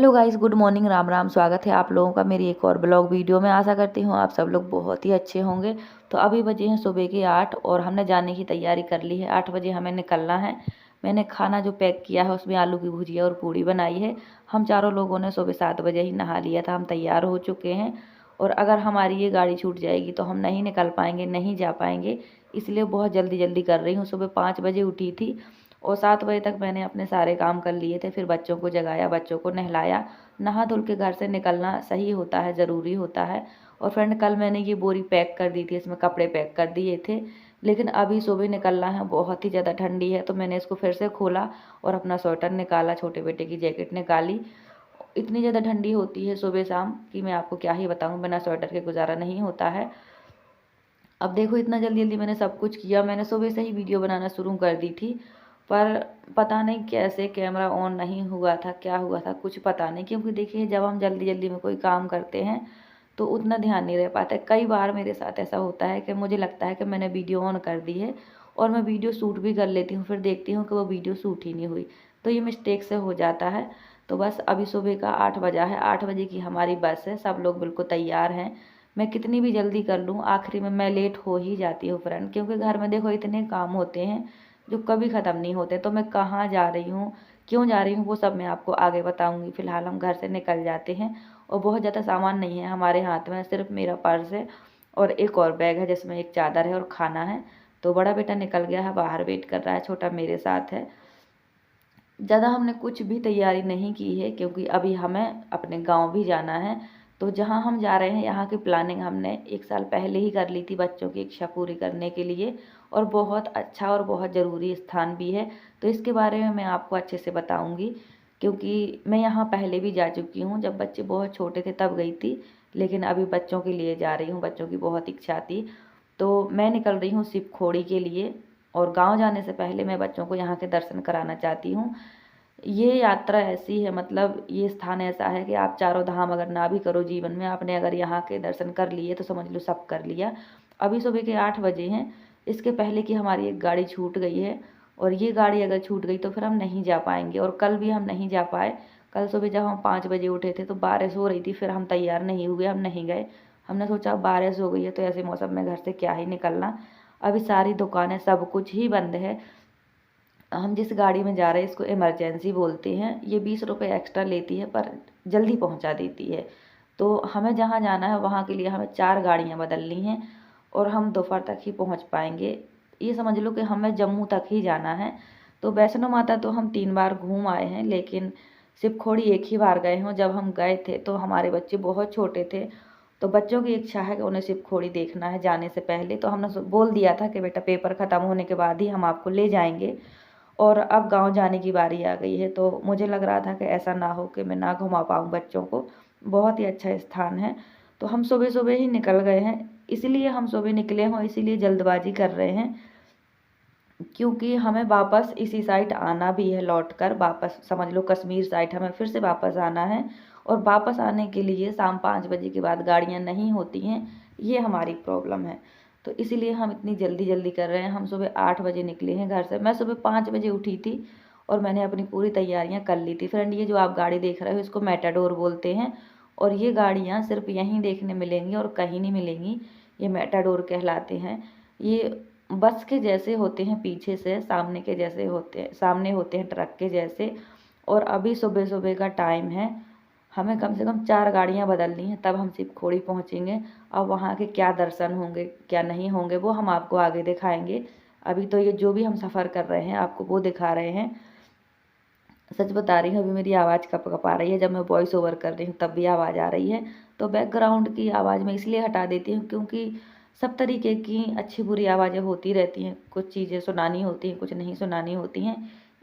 Hello guys, good morning, Ram Ram. स्वागत है आप लोगों का मेरी एक और ब्लॉग वीडियो में। आशा करती हूँ आप सब लोग बहुत ही अच्छे होंगे। तो अभी बजे हैं सुबह के 8 और हमने जाने की तैयारी कर ली है। 8 बजे हमें निकलना है। मैंने खाना जो पैक किया है उसमें आलू की भुजिया और पूड़ी बनाई है। हम चारों लोगों ने सुबह 7 बजे ही नहा लिया था, हम तैयार हो चुके हैं। और अगर हमारी ये गाड़ी छूट जाएगी तो हम नहीं निकल पाएंगे, नहीं जा पाएंगे। इसलिए बहुत जल्दी जल्दी कर रही हूँ। सुबह 5 बजे उठी थी और 7 बजे तक मैंने अपने सारे काम कर लिए थे। फिर बच्चों को जगाया, बच्चों को नहलाया। नहा धुल के घर से निकलना सही होता है, ज़रूरी होता है। और फ्रेंड, कल मैंने ये बोरी पैक कर दी थी, इसमें कपड़े पैक कर दिए थे। लेकिन अभी सुबह निकलना है, बहुत ही ज़्यादा ठंडी है। तो मैंने इसको फिर से खोला और अपना स्वेटर निकाला, छोटे बेटे की जैकेट निकाली। इतनी ज़्यादा ठंडी होती है सुबह शाम कि मैं आपको क्या ही बताऊँ, बिना स्वेटर के गुजारा नहीं होता है। अब देखो, इतना जल्दी जल्दी मैंने सब कुछ किया। मैंने सुबह से ही वीडियो बनाना शुरू कर दी थी, पर पता नहीं कैसे कैमरा ऑन नहीं हुआ था, क्या हुआ था कुछ पता नहीं। क्योंकि देखिए, जब हम जल्दी जल्दी में कोई काम करते हैं तो उतना ध्यान नहीं रह पाता है। कई बार मेरे साथ ऐसा होता है कि मुझे लगता है कि मैंने वीडियो ऑन कर दी है और मैं वीडियो शूट भी कर लेती हूँ, फिर देखती हूँ कि वो वीडियो शूट ही नहीं हुई। तो ये मिस्टेक से हो जाता है। तो बस अभी सुबह का 8 बजा है, 8 बजे की हमारी बस है। सब लोग बिल्कुल तैयार हैं। मैं कितनी भी जल्दी कर लूँ, आखिरी में मैं लेट हो ही जाती हूँ फ्रेंड। क्योंकि घर में देखो इतने काम होते हैं जो कभी ख़त्म नहीं होते। तो मैं कहाँ जा रही हूँ, क्यों जा रही हूँ, वो सब मैं आपको आगे बताऊँगी। फ़िलहाल हम घर से निकल जाते हैं और बहुत ज़्यादा सामान नहीं है हमारे हाथ में, सिर्फ मेरा पर्स है और एक और बैग है जिसमें एक चादर है और खाना है। तो बड़ा बेटा निकल गया है, बाहर वेट कर रहा है, छोटा मेरे साथ है। ज़्यादा हमने कुछ भी तैयारी नहीं की है क्योंकि अभी हमें अपने गांव भी जाना है। तो जहां हम जा रहे हैं यहाँ की प्लानिंग हमने 1 साल पहले ही कर ली थी, बच्चों की इच्छा पूरी करने के लिए। और बहुत अच्छा और बहुत ज़रूरी स्थान भी है। तो इसके बारे में मैं आपको अच्छे से बताऊंगी, क्योंकि मैं यहाँ पहले भी जा चुकी हूँ। जब बच्चे बहुत छोटे थे तब गई थी, लेकिन अभी बच्चों के लिए जा रही हूँ, बच्चों की बहुत इच्छा थी। तो मैं निकल रही हूँ शिवखोड़ी के लिए। और गांव जाने से पहले मैं बच्चों को यहाँ के दर्शन कराना चाहती हूँ। ये यात्रा ऐसी है, मतलब ये स्थान ऐसा है कि आप चारों धाम अगर ना भी करो जीवन में, आपने अगर यहाँ के दर्शन कर लिए तो समझ लो सब कर लिया। अभी सुबह के 8 बजे हैं। इसके पहले की हमारी एक गाड़ी छूट गई है और ये गाड़ी अगर छूट गई तो फिर हम नहीं जा पाएंगे। और कल भी हम नहीं जा पाए। कल सुबह जब हम 5 बजे उठे थे तो बारिश हो रही थी, फिर हम तैयार नहीं हुए, हम नहीं गए। हमने सोचा बारिश हो गई है तो ऐसे मौसम में घर से क्या ही निकलना। अभी सारी दुकानें, सब कुछ ही बंद है। हम जिस गाड़ी में जा रहे हैं इसको इमरजेंसी बोलते हैं। ये 20 रुपये एक्स्ट्रा लेती है पर जल्दी पहुंचा देती है। तो हमें जहां जाना है वहां के लिए हमें 4 गाड़ियां बदलनी हैं और हम दोपहर तक ही पहुंच पाएंगे। ये समझ लो कि हमें जम्मू तक ही जाना है। तो वैष्णो माता तो हम 3 बार घूम आए हैं, लेकिन शिवखोड़ी एक ही बार गए हैं। जब हम गए थे तो हमारे बच्चे बहुत छोटे थे। तो बच्चों की इच्छा है कि उन्हें शिवखोड़ी देखना है जाने से पहले। तो हमने बोल दिया था कि बेटा पेपर ख़त्म होने के बाद ही हम आपको ले जाएंगे। और अब गांव जाने की बारी आ गई है। तो मुझे लग रहा था कि ऐसा ना हो कि मैं ना घुमा पाऊँ बच्चों को। बहुत ही अच्छा स्थान है। तो हम सुबह सुबह ही निकल गए हैं। इसलिए हम सुबह निकले हों, इसीलिए जल्दबाजी कर रहे हैं, क्योंकि हमें वापस इसी साइड आना भी है। लौट कर वापस समझ लो कश्मीर साइड हमें फिर से वापस आना है। और वापस आने के लिए शाम 5 बजे के बाद गाड़ियाँ नहीं होती हैं, ये हमारी प्रॉब्लम है। तो इसीलिए हम इतनी जल्दी जल्दी कर रहे हैं। हम सुबह 8 बजे निकले हैं घर से। मैं सुबह 5 बजे उठी थी और मैंने अपनी पूरी तैयारियां कर ली थी। फ्रेंड, ये जो आप गाड़ी देख रहे हो इसको मैटाडोर बोलते हैं। और ये गाड़ियां सिर्फ यहीं देखने मिलेंगी और कहीं नहीं मिलेंगी। ये मैटाडोर कहलाते हैं। ये बस के जैसे होते हैं, पीछे से सामने के जैसे होते हैं, सामने होते हैं ट्रक के जैसे। और अभी सुबह सुबह का टाइम है। हमें कम से कम 4 गाड़ियां बदलनी हैं, तब हम शिवखोड़ी पहुंचेंगे। अब वहां के क्या दर्शन होंगे क्या नहीं होंगे वो हम आपको आगे दिखाएंगे। अभी तो ये जो भी हम सफ़र कर रहे हैं आपको वो दिखा रहे हैं। सच बता रही हूँ, अभी मेरी आवाज़ कप कप आ रही है। जब मैं वॉइस ओवर कर रही हूँ तब भी आवाज़ आ रही है। तो बैकग्राउंड की आवाज़ मैं इसलिए हटा देती हूँ क्योंकि सब तरीके की अच्छी बुरी आवाज़ें होती रहती हैं। कुछ चीज़ें सुनानी होती हैं, कुछ नहीं सुनानी होती हैं,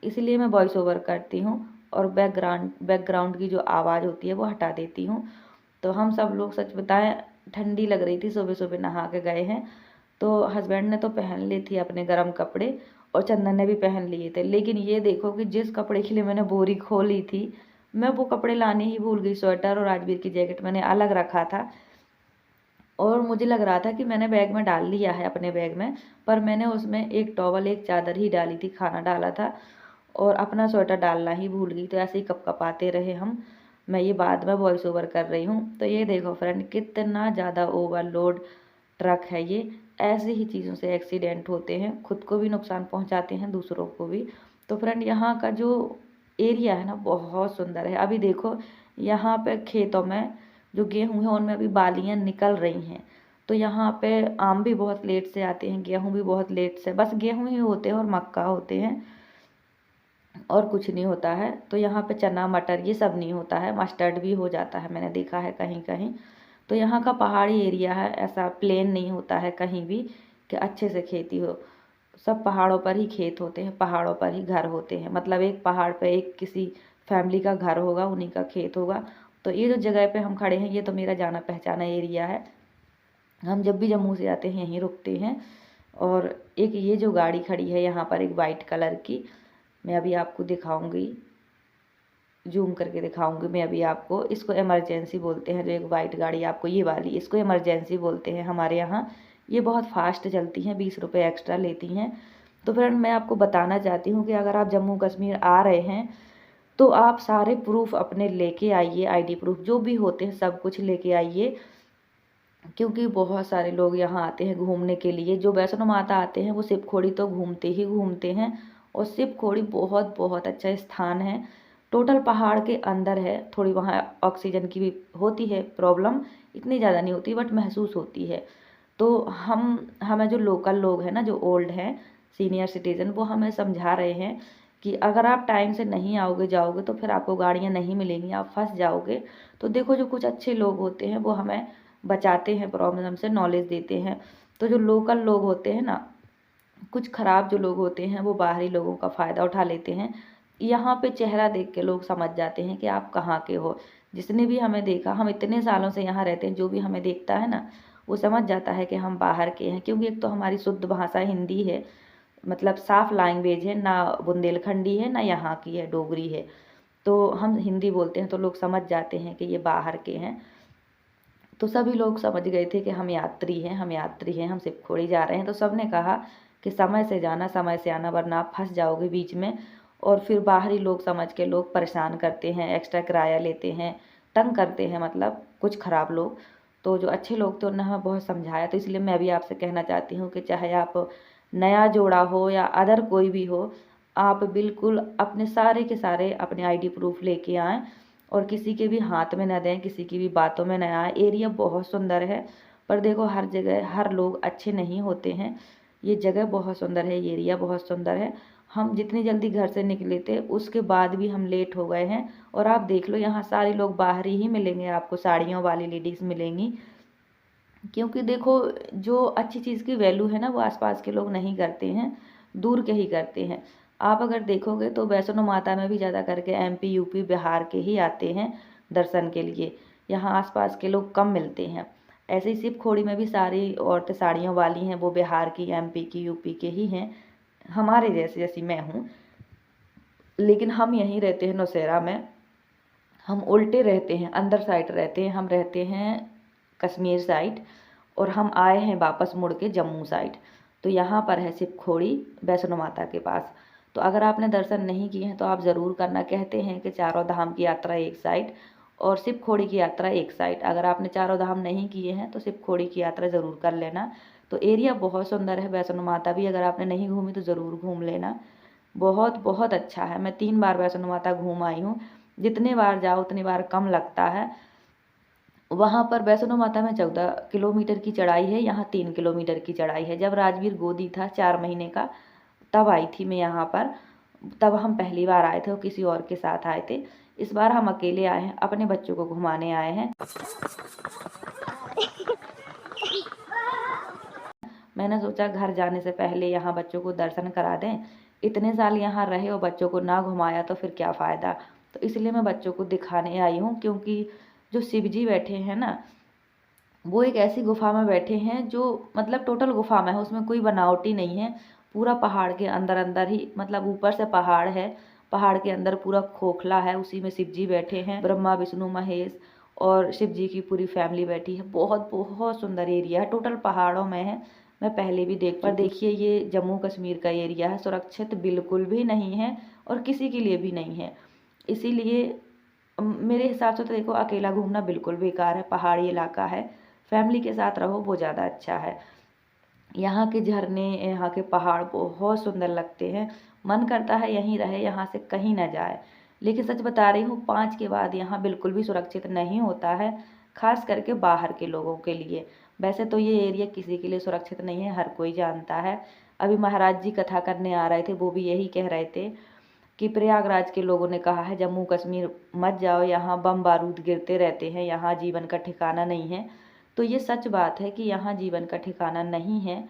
इसलिए मैं वॉइस ओवर करती हूँ। और बैकग्राउंड की जो आवाज़ होती है वो हटा देती हूँ। तो हम सब लोग, सच बताएं, ठंडी लग रही थी, सुबह सुबह नहा के गए हैं। तो हस्बैंड ने तो पहन ली थी अपने गर्म कपड़े और चंदन ने भी पहन लिए थे। लेकिन ये देखो कि जिस कपड़े के लिए मैंने बोरी खोली थी, मैं वो कपड़े लाने ही भूल गई। स्वेटर और राजवीर की जैकेट मैंने अलग रखा था और मुझे लग रहा था कि मैंने बैग में डाल लिया है अपने बैग में, पर मैंने उसमें एक टॉवल एक चादर ही डाली थी, खाना डाला था और अपना स्वेटर डालना ही भूल गई। तो ऐसे ही कपकपाते रहे हम। मैं ये बाद में वॉइस ओवर कर रही हूँ। तो ये देखो फ्रेंड, कितना ज़्यादा ओवरलोड ट्रक है ये। ऐसी ही चीज़ों से एक्सीडेंट होते हैं, खुद को भी नुकसान पहुँचाते हैं, दूसरों को भी। तो फ्रेंड, यहाँ का जो एरिया है ना, बहुत सुंदर है। अभी देखो यहाँ पे खेतों में जो गेहूँ है उनमें अभी बालियाँ निकल रही हैं। तो यहाँ पे आम भी बहुत लेट से आते हैं, गेहूँ भी बहुत लेट से, बस गेहूँ ही होते हैं और मक्का होते हैं और कुछ नहीं होता है। तो यहाँ पे चना मटर ये सब नहीं होता है, मस्टर्ड भी हो जाता है, मैंने देखा है कहीं कहीं। तो यहाँ का पहाड़ी एरिया है, ऐसा प्लेन नहीं होता है कहीं भी कि अच्छे से खेती हो। सब पहाड़ों पर ही खेत होते हैं, पहाड़ों पर ही घर होते हैं। मतलब एक पहाड़ पे एक किसी फैमिली का घर होगा, उन्हीं का खेत होगा। तो ये जो जगह पे हम खड़े हैं, ये तो मेरा जाना पहचाना एरिया है। हम जब भी जम्मू से आते हैं यहीं रुकते हैं। और एक ये जो गाड़ी खड़ी है यहाँ पर, एक वाइट कलर की, मैं अभी आपको दिखाऊंगी, जूम करके दिखाऊंगी मैं अभी आपको। इसको इमरजेंसी बोलते हैं, जो एक वाइट गाड़ी आपको ये वाली, इसको इमरजेंसी बोलते हैं हमारे यहाँ। ये बहुत फास्ट चलती हैं, 20 रुपये एक्स्ट्रा लेती हैं। तो फ्रेंड, मैं आपको बताना चाहती हूँ कि अगर आप जम्मू कश्मीर आ रहे हैं तो आप सारे प्रूफ अपने लेके आइए, आईडी प्रूफ जो भी होते हैं सब कुछ लेके आइए। क्योंकि बहुत सारे लोग यहाँ आते हैं घूमने के लिए। जो वैष्णो माता आते हैं वो शिवखोड़ी तो घूमते ही घूमते हैं। और शिवखोड़ी बहुत बहुत अच्छा स्थान है, टोटल पहाड़ के अंदर है। थोड़ी वहाँ ऑक्सीजन की भी होती है प्रॉब्लम, इतनी ज़्यादा नहीं होती बट महसूस होती है। तो हमें जो लोकल लोग हैं ना, जो ओल्ड हैं, सीनियर सिटीज़न, वो हमें समझा रहे हैं कि अगर आप टाइम से नहीं आओगे जाओगे तो फिर आपको गाड़ियाँ नहीं मिलेंगी, आप फंस जाओगे। तो देखो, जो कुछ अच्छे लोग होते हैं वो हमें बचाते हैं प्रॉब्लम से, नॉलेज देते हैं। तो जो लोकल लोग होते हैं ना, कुछ ख़राब जो लोग होते हैं वो बाहरी लोगों का फ़ायदा उठा लेते हैं। यहाँ पे चेहरा देख के लोग समझ जाते हैं कि आप कहाँ के हो। जिसने भी हमें देखा, हम इतने सालों से यहाँ रहते हैं, जो भी हमें देखता है ना वो समझ जाता है कि हम बाहर के हैं। क्योंकि एक तो हमारी शुद्ध भाषा हिंदी है, मतलब साफ लैंग्वेज है, ना बुंदेलखंडी है ना यहाँ की है, डोगरी है। तो हम हिंदी बोलते हैं तो लोग समझ जाते हैं कि ये बाहर के हैं। तो सभी लोग समझ गए थे कि हम यात्री हैं, हम यात्री हैं, हम शिवखोड़ी जा रहे हैं। तो सब ने कहा कि समय से जाना, समय से आना, वरना आप फंस जाओगे बीच में। और फिर बाहरी लोग समझ के लोग परेशान करते हैं, एक्स्ट्रा किराया लेते हैं, तंग करते हैं, मतलब कुछ ख़राब लोग। तो जो अच्छे लोग थे उन्होंने हमें बहुत समझाया। तो इसलिए मैं भी आपसे कहना चाहती हूँ कि चाहे आप नया जोड़ा हो या अदर कोई भी हो, आप बिल्कुल अपने सारे के सारे अपने आईडी प्रूफ लेके आएँ और किसी के भी हाथ में न दें, किसी की भी बातों में न आए। एरिया बहुत सुंदर है, पर देखो हर जगह हर लोग अच्छे नहीं होते हैं। ये जगह बहुत सुंदर है, ये एरिया बहुत सुंदर है। हम जितनी जल्दी घर से निकले थे उसके बाद भी हम लेट हो गए हैं। और आप देख लो, यहाँ सारे लोग बाहर ही मिलेंगे, आपको साड़ियों वाली लेडीज़ मिलेंगी। क्योंकि देखो, जो अच्छी चीज़ की वैल्यू है ना वो आसपास के लोग नहीं करते हैं, दूर के ही करते हैं। आप अगर देखोगे तो वैष्णो माता में भी ज़्यादा करके एमपी यूपी बिहार के ही आते हैं दर्शन के लिए, यहाँ आसपास के लोग कम मिलते हैं। ऐसे ही शिवखोड़ी में भी सारी औरतें साड़ियों वाली हैं, वो बिहार की, एमपी की, यूपी के ही हैं, हमारे जैसे, जैसी मैं हूँ। लेकिन हम यहीं रहते हैं नौशहरा में, हम उल्टे रहते हैं, अंदर साइड रहते हैं, हम रहते हैं कश्मीर साइड, और हम आए हैं वापस मुड़ के जम्मू साइड। तो यहाँ पर है शिवखोड़ी वैष्णो माता के पास। तो अगर आपने दर्शन नहीं किए हैं तो आप ज़रूर करना। कहते हैं कि चारों धाम की यात्रा एक साइड और शिवखोड़ी की यात्रा एक साइड। अगर आपने चारों धाम नहीं किए हैं तो शिवखोड़ी की यात्रा ज़रूर कर लेना। तो एरिया बहुत सुंदर है, वैष्णो माता भी अगर आपने नहीं घूमी तो ज़रूर घूम लेना। बहुत बहुत अच्छा है। मैं 3 बार वैष्णो माता घूम आई हूँ। जितने बार जाओ उतनी बार कम लगता है। वहाँ पर वैष्णो माता में 14 किलोमीटर की चढ़ाई है, यहाँ 3 किलोमीटर की चढ़ाई है। जब राजवीर गोदी था 4 महीने का, तब आई थी मैं यहाँ पर। तब हम पहली बार आए थे और किसी और के साथ आए थे। इस बार हम अकेले आए हैं, अपने बच्चों को घुमाने आए हैं। मैंने सोचा घर जाने से पहले यहाँ बच्चों को दर्शन करा दें। इतने साल यहाँ रहे और बच्चों को ना घुमाया तो फिर क्या फ़ायदा। तो इसलिए मैं बच्चों को दिखाने आई हूँ। क्योंकि जो शिव जी बैठे हैं ना, वो एक ऐसी गुफा में बैठे हैं जो मतलब टोटल गुफा में है, उसमें कोई बनावटी नहीं है। पूरा पहाड़ के अंदर अंदर ही, मतलब ऊपर से पहाड़ है, पहाड़ के अंदर पूरा खोखला है, उसी में शिव जी बैठे हैं, ब्रह्मा विष्णु महेश, और शिव जी की पूरी फैमिली बैठी है। बहुत बहुत सुंदर एरिया है, टोटल पहाड़ों में है। मैं पहले भी पर देखिए, ये जम्मू कश्मीर का एरिया है, सुरक्षित बिल्कुल भी नहीं है और किसी के लिए भी नहीं है। इसीलिए मेरे हिसाब से तो देखो अकेला घूमना बिल्कुल बेकार है, पहाड़ी इलाका है, फैमिली के साथ रहो वो ज़्यादा अच्छा है। यहाँ के झरने, यहाँ के पहाड़ बहुत सुंदर लगते हैं, मन करता है यहीं रहे, यहाँ से कहीं ना जाए। लेकिन सच बता रही हूँ 5 के बाद यहाँ बिल्कुल भी सुरक्षित नहीं होता है, खास करके बाहर के लोगों के लिए। वैसे तो ये एरिया किसी के लिए सुरक्षित नहीं है, हर कोई जानता है। अभी महाराज जी कथा करने आ रहे थे, वो भी यही कह रहे थे कि प्रयागराज के लोगों ने कहा है जम्मू कश्मीर मत जाओ, यहाँ बम बारूद गिरते रहते हैं, यहाँ जीवन का ठिकाना नहीं है। तो ये सच बात है कि यहाँ जीवन का ठिकाना नहीं है,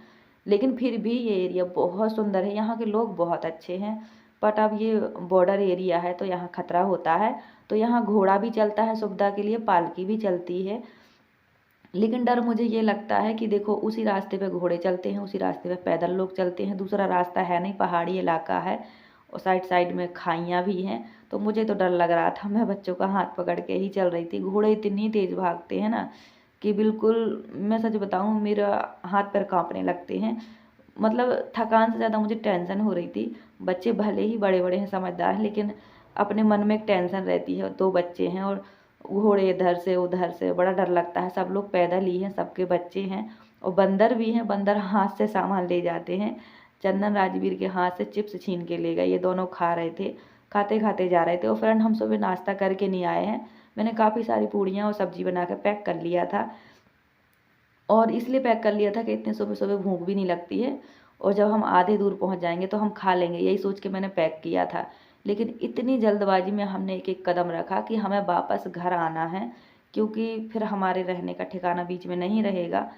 लेकिन फिर भी ये एरिया बहुत सुंदर है, यहाँ के लोग बहुत अच्छे हैं। बट अब ये बॉर्डर एरिया है तो यहाँ खतरा होता है, तो यहाँ घोड़ा भी चलता है सुविधा के लिए, पालकी भी चलती है। लेकिन डर मुझे ये लगता है कि देखो उसी रास्ते पे घोड़े चलते हैं, उसी रास्ते पे पैदल लोग चलते हैं, दूसरा रास्ता है नहीं, पहाड़ी इलाका है और साइड साइड में खाइयाँ भी हैं। तो मुझे तो डर लग रहा था, मैं बच्चों का हाथ पकड़ के ही चल रही थी। घोड़े इतनी तेज़ भागते हैं ना कि बिल्कुल, मैं सच बताऊँ मेरा हाथ पैर काँपने लगते हैं। मतलब थकान से ज़्यादा मुझे टेंशन हो रही थी। बच्चे भले ही बड़े बड़े हैं, समझदार हैं, लेकिन अपने मन में एक टेंशन रहती है। 2 बच्चे हैं और घोड़े इधर से उधर से, बड़ा डर लगता है। सब लोग पैदल ही हैं, सबके बच्चे हैं और बंदर भी हैं, बंदर हाथ से सामान ले जाते हैं। चंदन राजवीर के हाथ से चिप्स छीन के ले गए, ये दोनों खा रहे थे, खाते खाते जा रहे थे। और फ्रेंड हम सुबह नाश्ता करके नहीं आए हैं, मैंने काफ़ी सारी पूड़ियाँ और सब्जी बना कर पैक कर लिया था, और इसलिए पैक कर लिया था कि इतने सुबह सुबह भूख भी नहीं लगती है और जब हम आधे दूर पहुंच जाएंगे तो हम खा लेंगे, यही सोच के मैंने पैक किया था। लेकिन इतनी जल्दबाजी में हमने एक एक कदम रखा कि हमें वापस घर आना है, क्योंकि फिर हमारे रहने का ठिकाना बीच में नहीं रहेगा,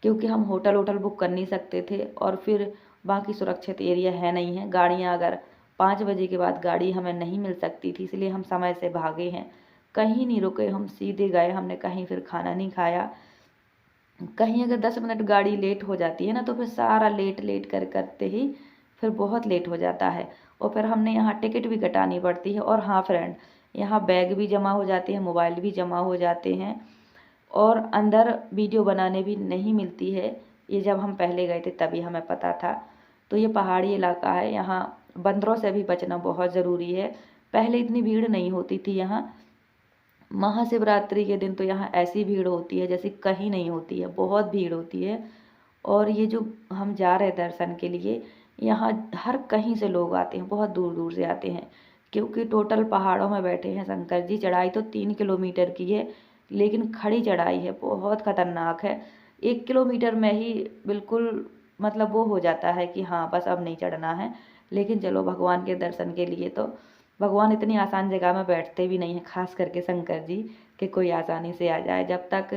क्योंकि हम होटल वोटल बुक कर नहीं सकते थे और फिर बाकी सुरक्षित एरिया है नहीं है। गाड़ियाँ अगर 5 बजे के बाद गाड़ी हमें नहीं मिल सकती थी, इसलिए हम समय से भागे हैं, कहीं नहीं रुके, हम सीधे गए, हमने कहीं फिर खाना नहीं खाया। कहीं अगर 10 मिनट गाड़ी लेट हो जाती है ना तो फिर सारा लेट लेट करते ही फिर बहुत लेट हो जाता है, और फिर हमने यहाँ टिकट भी कटानी पड़ती है। और हाँ फ्रेंड, यहाँ बैग भी जमा हो जाते हैं, मोबाइल भी जमा हो जाते हैं, और अंदर वीडियो बनाने भी नहीं मिलती है। ये जब हम पहले गए थे तभी हमें पता था। तो ये पहाड़ी इलाका है, यहाँ बंदरों से भी बचना बहुत ज़रूरी है। पहले इतनी भीड़ नहीं होती थी यहाँ, महाशिवरात्रि के दिन तो यहाँ ऐसी भीड़ होती है जैसी कहीं नहीं होती है, बहुत भीड़ होती है। और ये जो हम जा रहे हैं दर्शन के लिए, यहाँ हर कहीं से लोग आते हैं, बहुत दूर दूर से आते हैं, क्योंकि टोटल पहाड़ों में बैठे हैं शंकर जी। चढ़ाई तो 3 किलोमीटर की है, लेकिन खड़ी चढ़ाई है, बहुत खतरनाक है। 1 किलोमीटर में ही बिल्कुल मतलब वो हो जाता है कि हाँ बस अब नहीं चढ़ना है। लेकिन चलो भगवान के दर्शन के लिए तो भगवान इतनी आसान जगह में बैठते भी नहीं हैं, खास करके शंकर जी, कि कोई आसानी से आ जाए। जब तक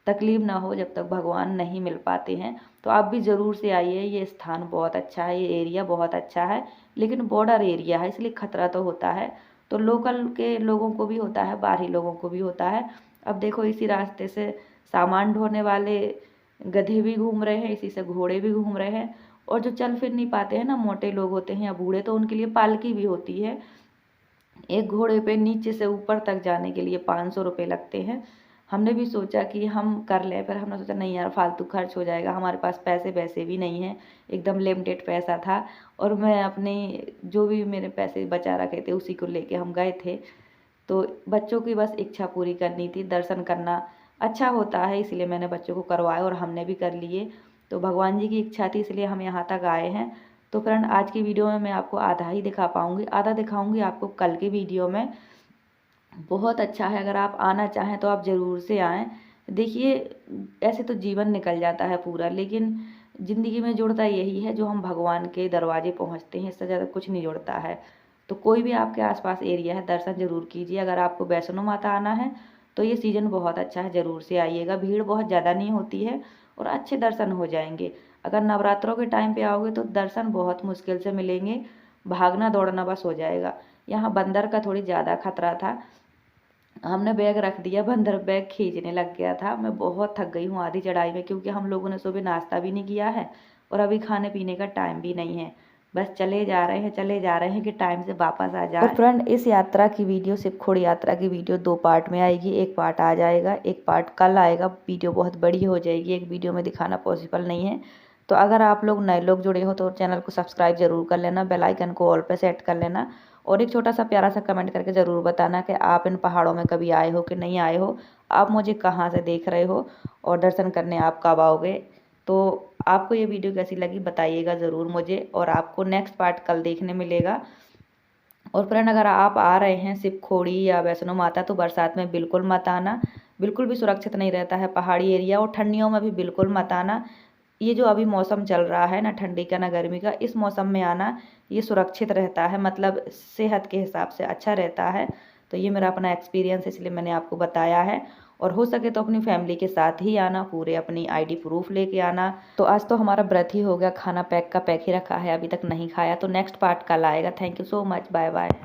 तकलीफ ना हो, जब तक भगवान नहीं मिल पाते हैं। तो आप भी ज़रूर से आइए, ये स्थान बहुत अच्छा है, ये एरिया बहुत अच्छा है, लेकिन बॉर्डर एरिया है इसलिए खतरा तो होता है। तो लोकल के लोगों को भी होता है, बाहरी लोगों को भी होता है। अब देखो इसी रास्ते से सामान ढोने वाले गधे भी घूम रहे हैं, इसी से घोड़े भी घूम रहे हैं, और जो चल फिर नहीं पाते हैं ना, मोटे लोग होते हैं या बूढ़े, तो उनके लिए पालकी भी होती है। एक घोड़े पे नीचे से ऊपर तक जाने के लिए 500 रुपये लगते हैं। हमने भी सोचा कि हम कर लें, पर हमने सोचा नहीं यार फालतू खर्च हो जाएगा, हमारे पास पैसे वैसे भी नहीं हैं, एकदम लिमिटेड पैसा था, और मैं अपने जो भी मेरे पैसे बचा रखे थे उसी को लेके हम गए थे। तो बच्चों की बस इच्छा पूरी करनी थी, दर्शन करना अच्छा होता है, इसलिए मैंने बच्चों को करवाया और हमने भी कर लिए। तो भगवान जी की इच्छा थी इसलिए हम यहाँ तक आए हैं। तो फ्रेंड आज की वीडियो में मैं आपको आधा ही दिखा पाऊँगी, आधा दिखाऊँगी आपको कल की वीडियो में। बहुत अच्छा है, अगर आप आना चाहें तो आप ज़रूर से आएँ। देखिए ऐसे तो जीवन निकल जाता है पूरा, लेकिन ज़िंदगी में जुड़ता यही है जो हम भगवान के दरवाजे पहुँचते हैं, इससे ज़्यादा कुछ नहीं जुड़ता है। तो कोई भी आपके आसपास एरिया है, दर्शन ज़रूर कीजिए। अगर आपको वैष्णो माता आना है तो ये सीज़न बहुत अच्छा है, ज़रूर से आइएगा, भीड़ बहुत ज़्यादा नहीं होती है और अच्छे दर्शन हो जाएंगे। अगर नवरात्रों के टाइम पे आओगे तो दर्शन बहुत मुश्किल से मिलेंगे, भागना दौड़ना बस हो जाएगा। यहाँ बंदर का थोड़ी ज़्यादा खतरा था, हमने बैग रख दिया, बंदर बैग खींचने लग गया था। मैं बहुत थक गई हूँ आधी चढ़ाई में, क्योंकि हम लोगों ने सुबह नाश्ता भी नहीं किया है और अभी खाने पीने का टाइम भी नहीं है। बस चले जा रहे हैं, चले जा रहे हैं कि टाइम से वापस आ जाए। और फ्रेंड इस यात्रा की वीडियो, शिवखोड़ी यात्रा की वीडियो 2 पार्ट में आएगी, एक पार्ट आ जाएगा, एक पार्ट कल आएगा। वीडियो बहुत बड़ी हो जाएगी, एक वीडियो में दिखाना पॉसिबल नहीं है। तो अगर आप लोग नए लोग जुड़े हो तो चैनल को सब्सक्राइब जरूर कर लेना, बेल आइकन को ऑल पे सेट कर लेना, और एक छोटा सा प्यारा सा कमेंट करके ज़रूर बताना कि आप इन पहाड़ों में कभी आए हो कि नहीं आए हो, आप मुझे कहाँ से देख रहे हो और दर्शन करने आप कब आओगे। तो आपको ये वीडियो कैसी लगी बताइएगा ज़रूर मुझे, और आपको नेक्स्ट पार्ट कल देखने मिलेगा। और फ्रेंड, अगर आप आ रहे हैं शिवखोड़ी या वैष्णो माता तो बरसात में बिल्कुल मत आना, बिल्कुल भी सुरक्षित नहीं रहता है पहाड़ी एरिया, और ठंडियों में भी बिल्कुल मत आना। ये जो अभी मौसम चल रहा है ना ठंडी का ना गर्मी का, इस मौसम में आना ये सुरक्षित रहता है, मतलब सेहत के हिसाब से अच्छा रहता है। तो ये मेरा अपना एक्सपीरियंस है, इसलिए मैंने आपको बताया है। और हो सके तो अपनी फैमिली के साथ ही आना, पूरे अपनी आईडी प्रूफ लेके आना। तो आज तो हमारा व्रत ही हो गया, खाना पैक का पैक ही रखा है, अभी तक नहीं खाया। तो नेक्स्ट पार्ट कल आएगा। Thank you so much, bye bye.